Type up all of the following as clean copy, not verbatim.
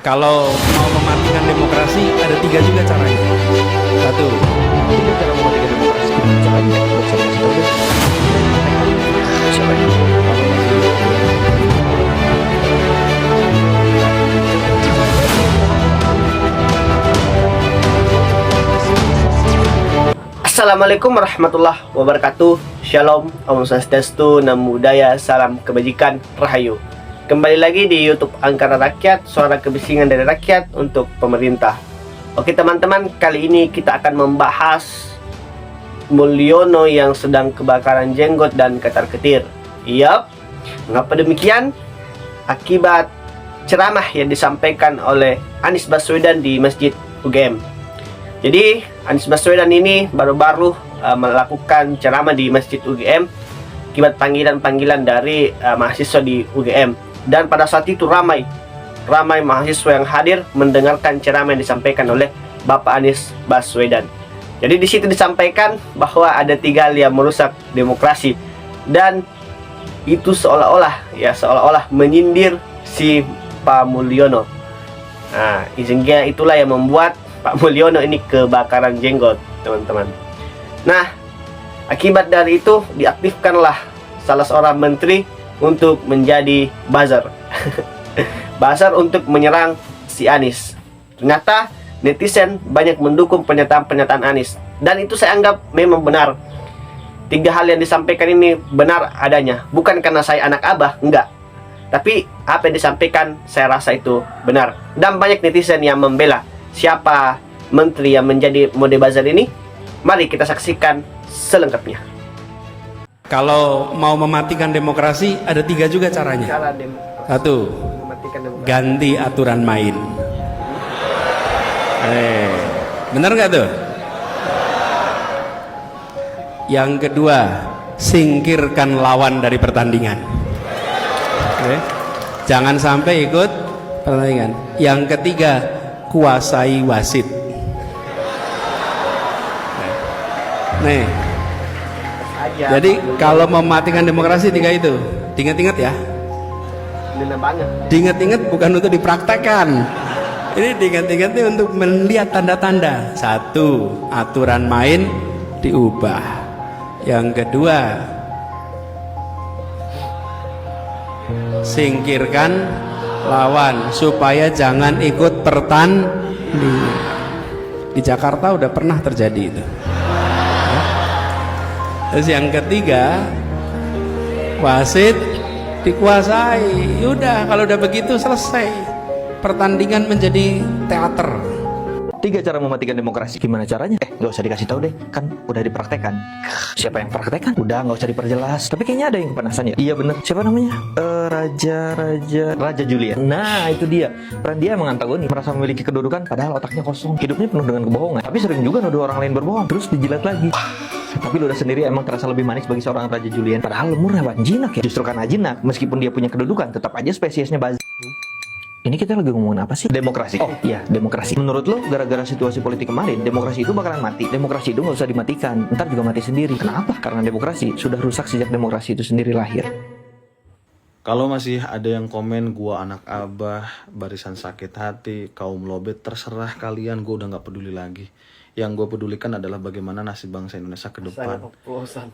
Kalau mau mematikan demokrasi ada tiga juga caranya. Satu, Tiga cara mematikan demokrasi. Gimana caranya? Gak usah kasih tau deh. Siapa ini? Assalamualaikum warahmatullahi wabarakatuh. Shalom, Om Swastiastu, Namo Buddhaya, salam kebajikan, Rahayu. Kembali lagi di YouTube Angkara Rakyat, suara kebisingan dari rakyat untuk pemerintah. Oke teman-teman, kali ini kita akan membahas Mulyono yang sedang kebakaran jenggot dan ketar-ketir. Yap, mengapa demikian? Akibat ceramah yang disampaikan oleh Anies Baswedan di Masjid UGM. Jadi Anies Baswedan ini baru-baru melakukan ceramah di Masjid UGM akibat panggilan-panggilan dari mahasiswa di UGM. Dan pada saat itu ramai mahasiswa yang hadir mendengarkan ceramah yang disampaikan oleh Bapak Anies Baswedan. Jadi di situ disampaikan bahwa ada 3 hal yang merusak demokrasi, dan itu seolah-olah menyindir si Pak Mulyono. Nah, sehingga itulah yang membuat Pak Mulyono ini kebakaran jenggot, teman-teman. Nah, akibat dari itu diaktifkanlah salah seorang menteri untuk menjadi buzzer. Buzzer untuk menyerang si Anies. Ternyata netizen banyak mendukung pernyataan-pernyataan Anies, dan itu saya anggap memang benar. 3 hal yang disampaikan ini benar adanya. Bukan karena saya anak abah, enggak. Tapi apa yang disampaikan saya rasa itu benar. Dan banyak netizen yang membela siapa menteri yang menjadi mode buzzer ini. Mari kita saksikan selengkapnya. kalau mau mematikan demokrasi ada 3 juga caranya. Satu, Mematikan demokrasi. ganti aturan main. Bener nggak tuh? Yang kedua, singkirkan lawan dari pertandingan. Jangan sampai ikut pertandingan. Yang ketiga, kuasai wasit. Nih, jadi kalau mematikan demokrasi 3 itu, diingat-ingat ya. Benar banget. Diingat-ingat bukan untuk dipraktekkan. Ini diingat-ingat nih untuk melihat tanda-tanda. Satu, aturan main diubah. Yang kedua, singkirkan lawan supaya jangan ikut pertandingan. Di Jakarta udah pernah terjadi itu. Terus yang ketiga, wasit dikuasai. Yaudah, kalau udah begitu selesai. Pertandingan menjadi teater. 3 cara mematikan demokrasi. Gimana caranya? Gak usah dikasih tahu deh, kan udah dipraktekkan. Siapa yang praktekkan? Udah, gak usah diperjelas. Tapi kayaknya ada yang kepanasan ya. Iya bener. Siapa namanya? Raja Julian. Nah itu dia. Peran dia emang antagonis, merasa memiliki kedudukan padahal otaknya kosong. Hidupnya penuh dengan kebohongan. Tapi sering juga nuduh orang lain berbohong, terus dijilat lagi. Tapi lu udah sendiri emang terasa lebih manis bagi seorang Raja Julian. Padahal lemur hewan jinak ya. Justru karena jinak, meskipun dia punya kedudukan, tetap aja spesiesnya buzzer. Ini kita lagi ngomongin apa sih? Demokrasi. Oh iya, demokrasi. Menurut lo, gara-gara situasi politik kemarin, demokrasi itu bakalan mati. Demokrasi itu nggak usah dimatikan, ntar juga mati sendiri. Kenapa? Karena demokrasi sudah rusak sejak demokrasi itu sendiri lahir. Kalau masih ada yang komen gua anak abah, barisan sakit hati, kaum lobet, terserah kalian, gua udah nggak peduli lagi. Yang gua pedulikan adalah bagaimana nasib bangsa Indonesia ke depan.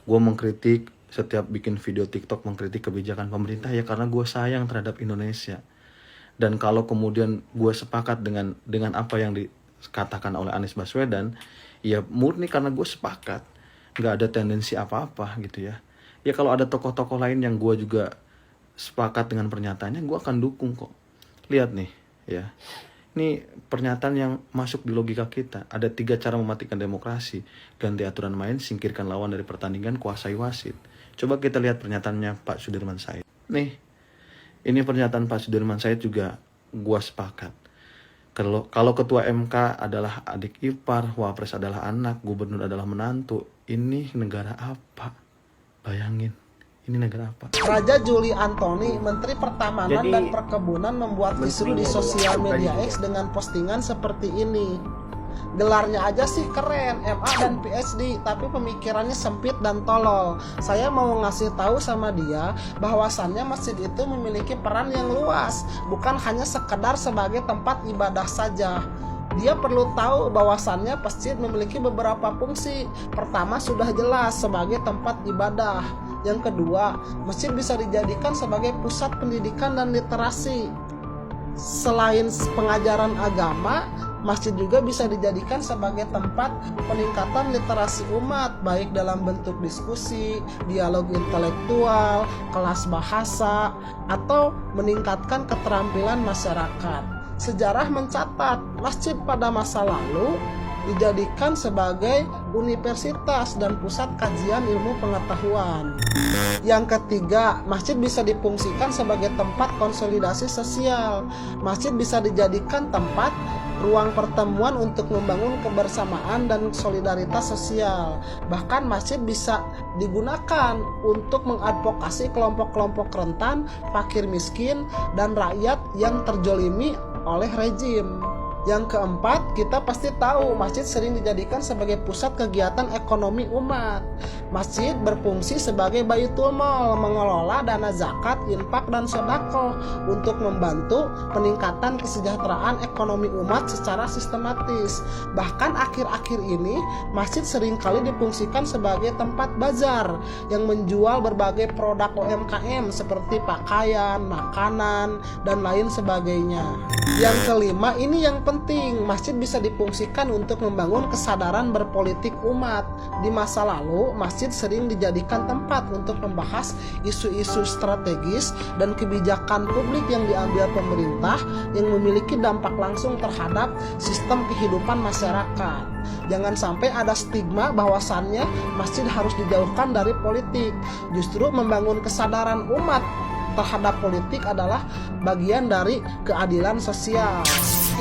Gua mengkritik setiap bikin video TikTok, mengkritik kebijakan pemerintah ya karena gua sayang terhadap Indonesia. Dan kalau kemudian gue sepakat dengan apa yang dikatakan oleh Anies Baswedan, ya murni karena gue sepakat, nggak ada tendensi apa-apa gitu ya. Ya kalau ada tokoh-tokoh lain yang gue juga sepakat dengan pernyataannya, gue akan dukung kok. Lihat nih ya, ini pernyataan yang masuk di logika kita. Ada 3 cara mematikan demokrasi: ganti aturan main, singkirkan lawan dari pertandingan, kuasai wasit. Coba kita lihat pernyataannya Pak Sudirman Said. Nih, ini pernyataan Pak Sudirman Said juga gua sepakat. Kalau ketua MK adalah adik ipar, wapres adalah anak, gubernur adalah menantu, ini negara apa? Bayangin, ini negara apa? Raja Juli Antoni, Menteri Pertamanan dan Perkebunan, membuat kisruh di sosial media X dengan postingan seperti ini. Gelarnya aja sih keren, MA dan PhD, tapi pemikirannya sempit dan tolol. Saya mau ngasih tahu sama dia bahwasannya masjid itu memiliki peran yang luas, bukan hanya sekedar sebagai tempat ibadah saja. Dia perlu tahu bahwasannya masjid memiliki beberapa fungsi. Pertama, sudah jelas sebagai tempat ibadah. Yang kedua, masjid bisa dijadikan sebagai pusat pendidikan dan literasi. Selain pengajaran agama, masjid juga bisa dijadikan sebagai tempat peningkatan literasi umat, baik dalam bentuk diskusi, dialog intelektual, kelas bahasa, atau meningkatkan keterampilan masyarakat. Sejarah mencatat masjid pada masa lalu dijadikan sebagai universitas dan pusat kajian ilmu pengetahuan. Yang ketiga, masjid bisa difungsikan sebagai tempat konsolidasi sosial. Masjid bisa dijadikan tempat ruang pertemuan untuk membangun kebersamaan dan solidaritas sosial. Bahkan masjid bisa digunakan untuk mengadvokasi kelompok-kelompok rentan, fakir miskin, dan rakyat yang terjolimi oleh rejim. Yang keempat, kita pasti tahu masjid sering dijadikan sebagai pusat kegiatan ekonomi umat. Masjid berfungsi sebagai baitul mal, mengelola dana zakat, infak, dan sedekah untuk membantu peningkatan kesejahteraan ekonomi umat secara sistematis. Bahkan akhir-akhir ini, masjid seringkali difungsikan sebagai tempat bazar yang menjual berbagai produk UMKM seperti pakaian, makanan, dan lain sebagainya. Yang kelima, ini yang penting, masjid bisa difungsikan untuk membangun kesadaran berpolitik umat. Di masa lalu, masjid sering dijadikan tempat untuk membahas isu-isu strategis dan kebijakan publik yang diambil pemerintah yang memiliki dampak langsung terhadap sistem kehidupan masyarakat. Jangan sampai ada stigma bahwasannya masjid harus dijauhkan dari politik. Justru membangun kesadaran umat terhadap politik adalah bagian dari keadilan sosial.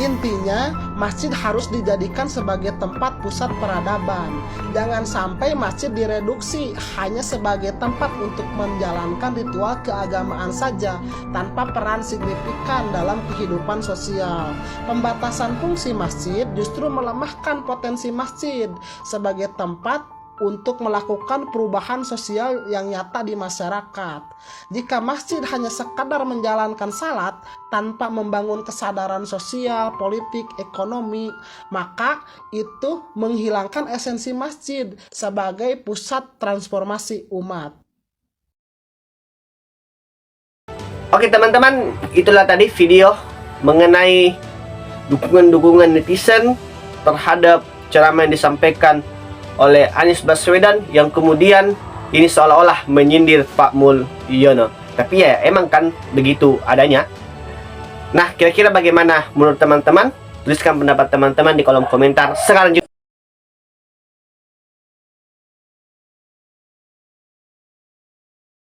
Intinya, masjid harus dijadikan sebagai tempat pusat peradaban. Jangan sampai masjid direduksi hanya sebagai tempat untuk menjalankan ritual keagamaan saja, tanpa peran signifikan dalam kehidupan sosial. Pembatasan fungsi masjid justru melemahkan potensi masjid sebagai tempat untuk melakukan perubahan sosial yang nyata di masyarakat. Jika masjid hanya sekadar menjalankan salat tanpa membangun kesadaran sosial, politik, ekonomi, maka itu menghilangkan esensi masjid sebagai pusat transformasi umat. Oke teman-teman, itulah tadi video mengenai dukungan-dukungan netizen terhadap ceramah yang disampaikan oleh Anies Baswedan yang kemudian ini seolah-olah menyindir Pak Mulyono. Tapi ya emang kan begitu adanya. Nah, kira-kira bagaimana menurut teman-teman? Tuliskan pendapat teman-teman di kolom komentar sekarang juga.